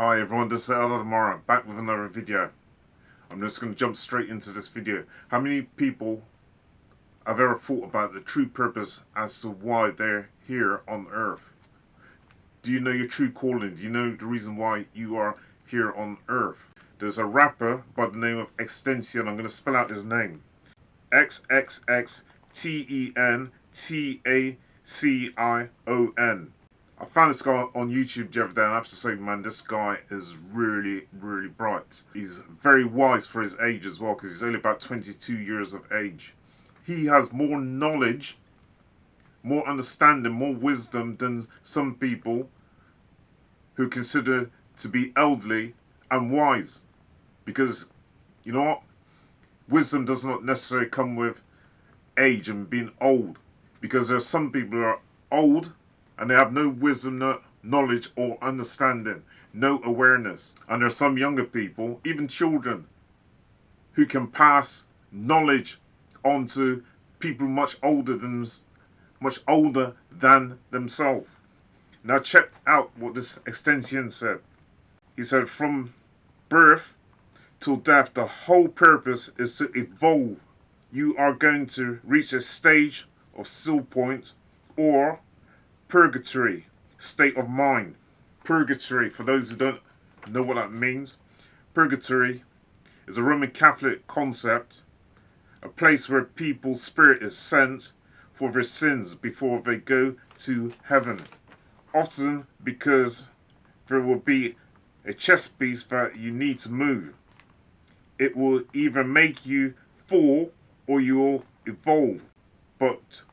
Hi everyone, this is Eldad Amara, back with another video. I'm just going to jump straight into this video. How many people have ever thought about the true purpose as to why they're here on Earth? Do you know your true calling? Do you know the reason why you are here on Earth? There's a rapper by the name of Extension. I'm going to spell out his name. XXXTENTACION. I found this guy on YouTube the other day, and I have to say, man, this guy is really, really bright. He's very wise for his age as well, because he's only about 22 years of age. He has more knowledge, more understanding, more wisdom than some people who consider to be elderly and wise. Because, you know what? Wisdom does not necessarily come with age and being old. Because there are some people who are old and they have no wisdom, no knowledge or understanding, no awareness. And there are some younger people, even children, who can pass knowledge on to people much older than themselves. Now check out what this Extension said. He said, from birth till death, the whole purpose is to evolve. You are going to reach a stage of still point or purgatory state of mind. Purgatory, for those who don't know what that means, purgatory is a Roman Catholic concept, a place where people's spirit is sent for their sins before they go to heaven. Often because there will be a chess piece that you need to move. It will either make you fall or you will evolve. But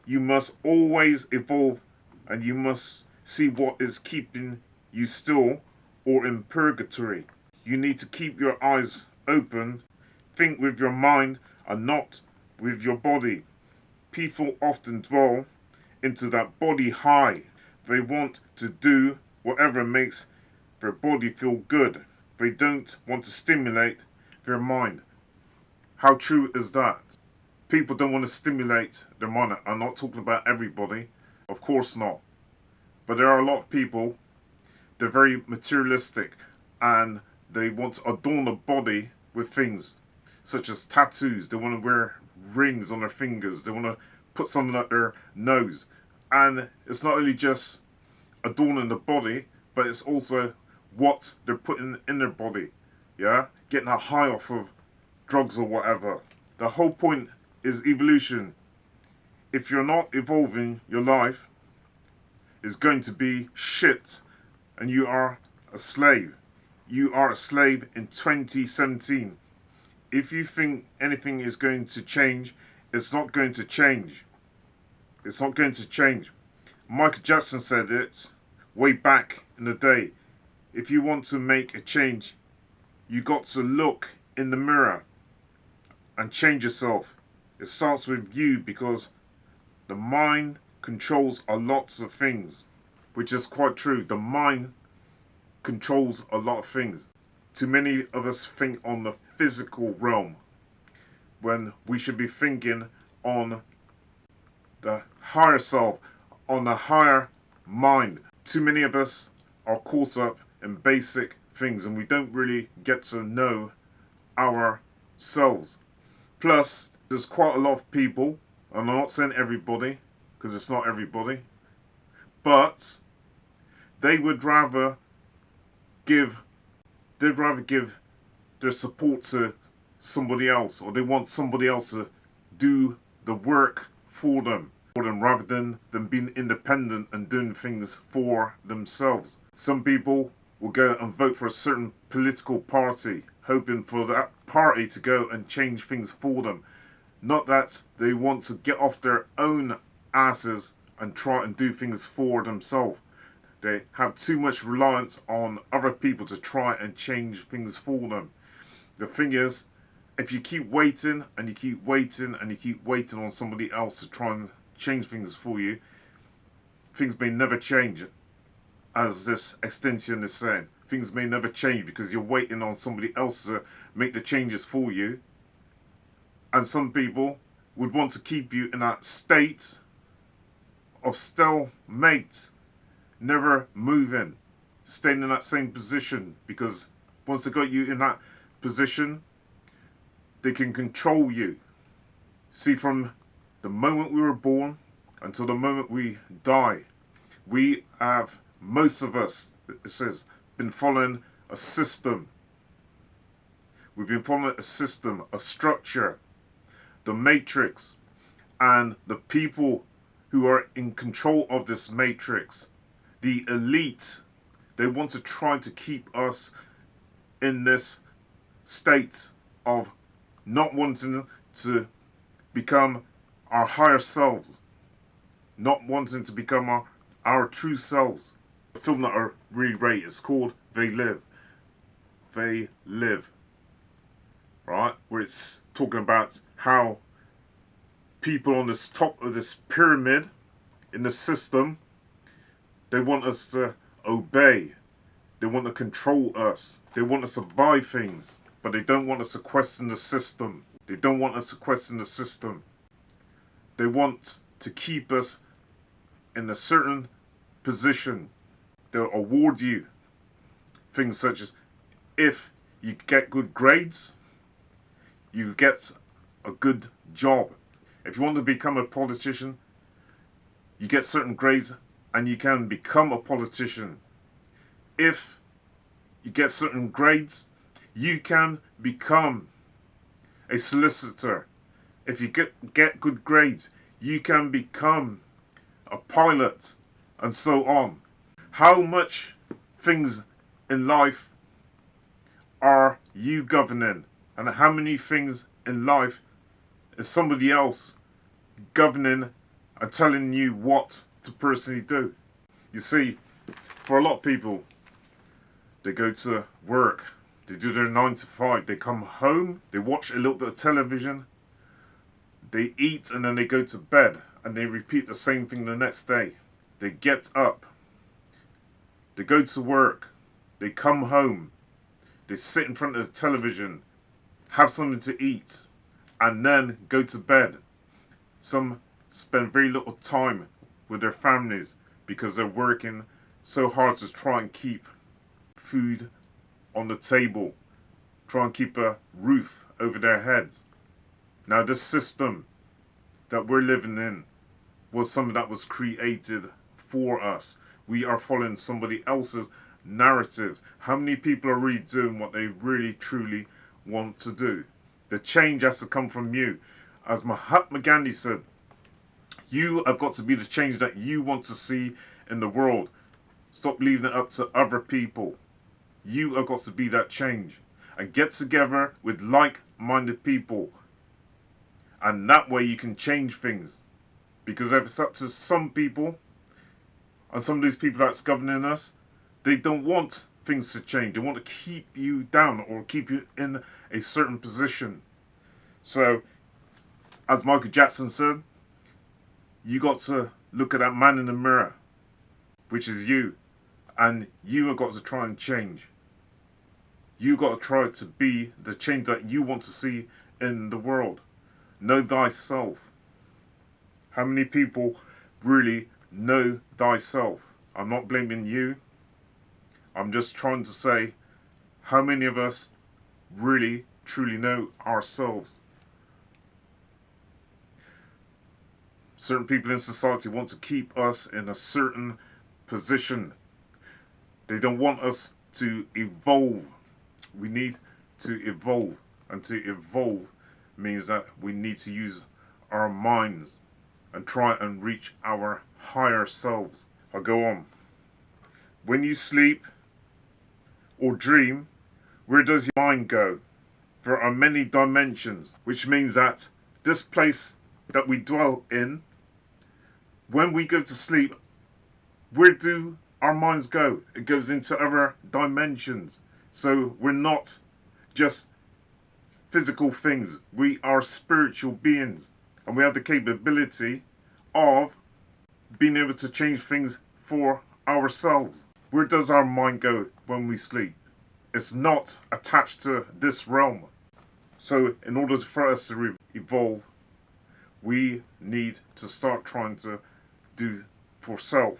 you must always evolve, and you must see what is keeping you still or in purgatory. You need to keep your eyes open, think with your mind and not with your body. People often dwell into that body high. They want to do whatever makes their body feel good. They don't want to stimulate their mind. How true is that? People don't want to stimulate their mind. I'm not talking about everybody, of course not. But there are a lot of people, they're very materialistic and they want to adorn the body with things such as tattoos. They want to wear rings on their fingers. They want to put something at their nose. And it's not only just adorning the body, but it's also what they're putting in their body. Yeah? Getting a high off of drugs or whatever. The whole point is evolution. If you're not evolving, your life is going to be shit and you are a slave. You are a slave in 2017. If you think anything is going to change, it's not going to change. It's not going to change. Michael Jackson said it way back in the day. If you want to make a change, you got to look in the mirror and change yourself. It starts with you, because the mind controls a lot of things, which is quite true. The mind controls a lot of things. Too many of us think on the physical realm when we should be thinking on the higher self, on the higher mind. Too many of us are caught up in basic things and we don't really get to know ourselves. Plus, there's quite a lot of people, and I'm not saying everybody, because it's not everybody, but they would rather give their support to somebody else, or they want somebody else to do the work for them rather than them being independent and doing things for themselves. Some people will go and vote for a certain political party, hoping for that party to go and change things for them. Not that they want to get off their own asses and try and do things for themselves. They have too much reliance on other people to try and change things for them. The thing is, if you keep waiting and you keep waiting and you keep waiting on somebody else to try and change things for you, things may never change. As this Extension is saying, things may never change because you're waiting on somebody else to make the changes for you. And some people would want to keep you in that state of stalemate, never moving. staying in that same position, because once they got you in that position, they can control you. See, from the moment we were born until the moment we die, we have, most of us, it says, been following a system. We've been following a system, a structure, the matrix, and the people who are in control of this matrix, the elite. They want to try to keep us in this state of not wanting to become our higher selves, not wanting to become our true selves. The film that I really rate is called They Live. They Live. Right? Where it's talking about how people on this top of this pyramid in the system, they want us to obey. They want to control us. They want us to buy things, but they don't want us to question the system. They don't want us to question the system. They want to keep us in a certain position. They'll award you things such as, if you get good grades, you get a good job. If you want to become a politician, you get certain grades and you can become a politician. If you get certain grades, you can become a solicitor. If you get good grades, you can become a pilot, and so on. How much things in life are you governing? And how many things in life is somebody else governing and telling you what to personally do? You see, for a lot of people, they go to work, they do their 9 to 5, they come home, they watch a little bit of television, they eat, and then they go to bed, and they repeat the same thing the next day. They get up, they go to work, they come home, they sit in front of the television, have something to eat, and then go to bed. Some spend very little time with their families because they're working so hard to try and keep food on the table, try and keep a roof over their heads. Now, this system that we're living in was something that was created for us. We are following somebody else's narratives. How many people are really doing what they really truly want to do? The change has to come from you. As Mahatma Gandhi said, you have got to be the change that you want to see in the world. Stop leaving it up to other people. You have got to be that change. And get together with like-minded people. And that way you can change things. Because if it's up to some people, and some of these people that's governing us, they don't want things to change. They want to keep you down or keep you in a certain position. So, as Michael Jackson said, you got to look at that man in the mirror, which is you. And you have got to try and change. You got to try to be the change that you want to see in the world. Know thyself. How many people really know thyself? I'm not blaming you. I'm just trying to say, how many of us really, truly know ourselves? Certain people in society want to keep us in a certain position. They don't want us to evolve. We need to evolve. And to evolve means that we need to use our minds and try and reach our higher selves. I'll go on. When you sleep or dream, where does your mind go? There are many dimensions, which means that this place that we dwell in, when we go to sleep, where do our minds go? It goes into other dimensions. So we're not just physical things. We are spiritual beings. And we have the capability of being able to change things for ourselves. Where does our mind go when we sleep? It's not attached to this realm. So in order for us to evolve, we need to start trying to do for self.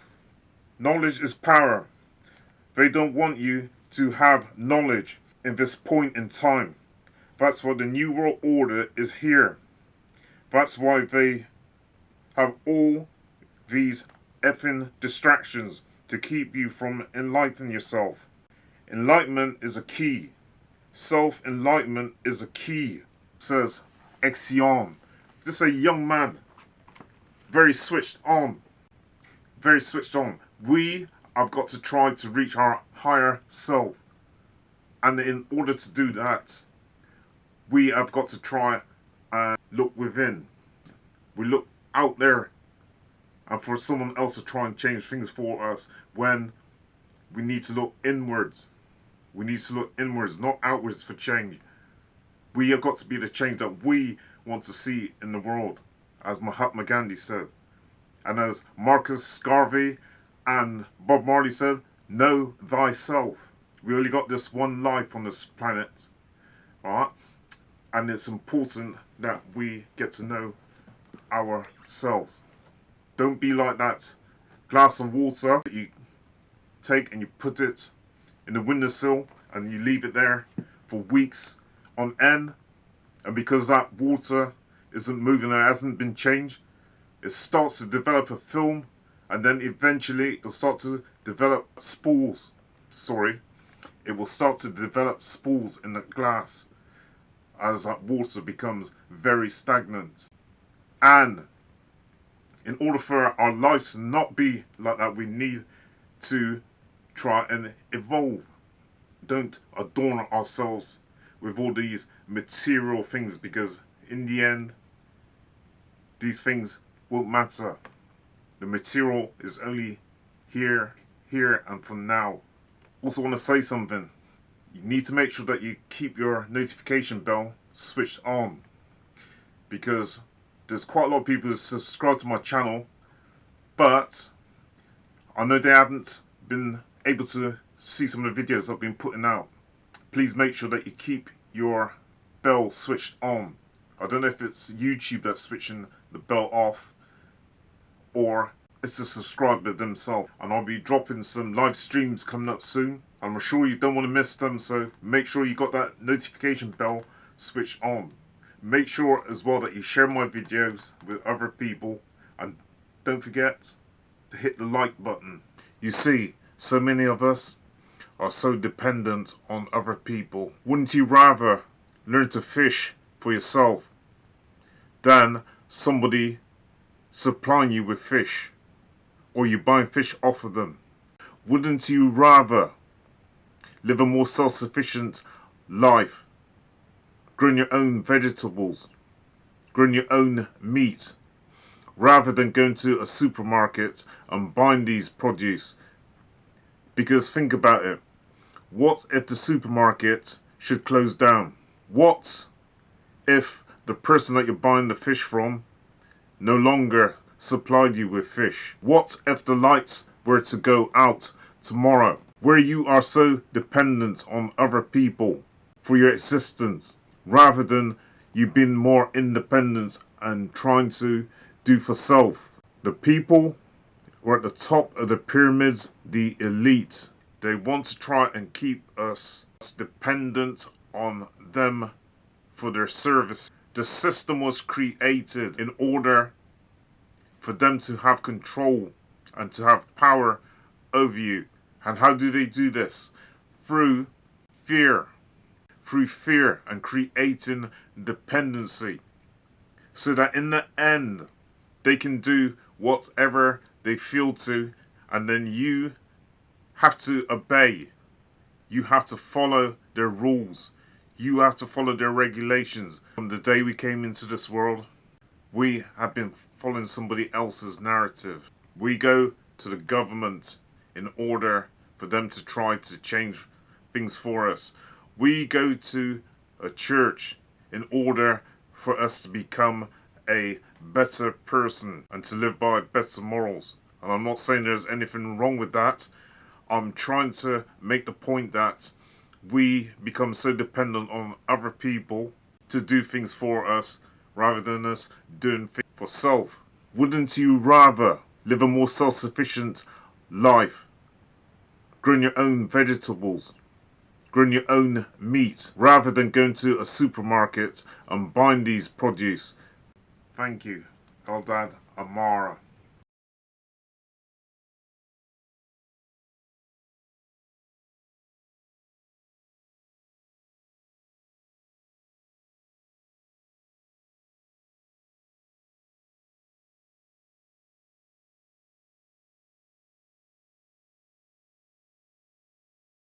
Knowledge is power. They don't want you to have knowledge in this point in time. That's why the New World Order is here. That's why they have all these effing distractions to keep you from enlightening yourself. Enlightenment is a key. Self-enlightenment is a key, says Echelons. This is a young man, very switched on. Very switched on. We have got to try to reach our higher self. And in order to do that, we have got to try and look within. We look out there and for someone else to try and change things for us when we need to look inwards. We need to look inwards, not outwards for change. We have got to be the change that we want to see in the world, as Mahatma Gandhi said. And as Marcus Garvey and Bob Marley said, know thyself. We only got this one life on this planet, alright? And it's important that we get to know ourselves. Don't be like that glass of water that you take and you put it in the windowsill and you leave it there for weeks on end. And because that water isn't moving and hasn't been changed, it starts to develop a film, and then eventually it'll start to develop spools. It will start to develop spools in the glass as that water becomes very stagnant. And in order for our lives to not be like that, we need to try and evolve. Don't adorn ourselves with all these material things, because in the end, these things won't matter. The material is only here, and for now. Also want to say something. You need to make sure that you keep your notification bell switched on, because there's quite a lot of people who subscribe to my channel, but I know they haven't been able to see some of the videos I've been putting out. Please make sure that you keep your bell switched on. I don't know if it's YouTube that's switching the bell off, or it's the subscriber themselves. And I'll be dropping some live streams coming up soon. I'm sure you don't want to miss them, so make sure you got that notification bell switched on. Make sure as well that you share my videos with other people, and don't forget to hit the like button. You see, so many of us are so dependent on other people. Wouldn't you rather learn to fish for yourself than somebody supplying you with fish, or you buying fish off of them? Wouldn't you rather live a more self-sufficient life, growing your own vegetables, growing your own meat, rather than going to a supermarket and buying these produce? Because think about it. What if the supermarket should close down? What if the person that you're buying the fish from no longer supplied you with fish? What if the lights were to go out tomorrow, where you are so dependent on other people for your existence, rather than you being more independent and trying to do for self? The people who are at the top of the pyramids, the elite, they want to try and keep us dependent on them for their service. The system was created in order for them to have control and to have power over you. And how do they do this? Through fear. Through fear and creating dependency. So that in the end, they can do whatever they feel to, and then you have to obey. You have to follow their rules. You have to follow their regulations. From the day we came into this world, we have been following somebody else's narrative. We go to the government in order for them to try to change things for us. We go to a church in order for us to become a better person and to live by better morals. And I'm not saying there's anything wrong with that. I'm trying to make the point that we become so dependent on other people to do things for us rather than us doing things for self. Wouldn't you rather live a more self-sufficient life growing your own vegetables, growing your own meat, rather than going to a supermarket and buying these produce. Thank you, Eldad Amara.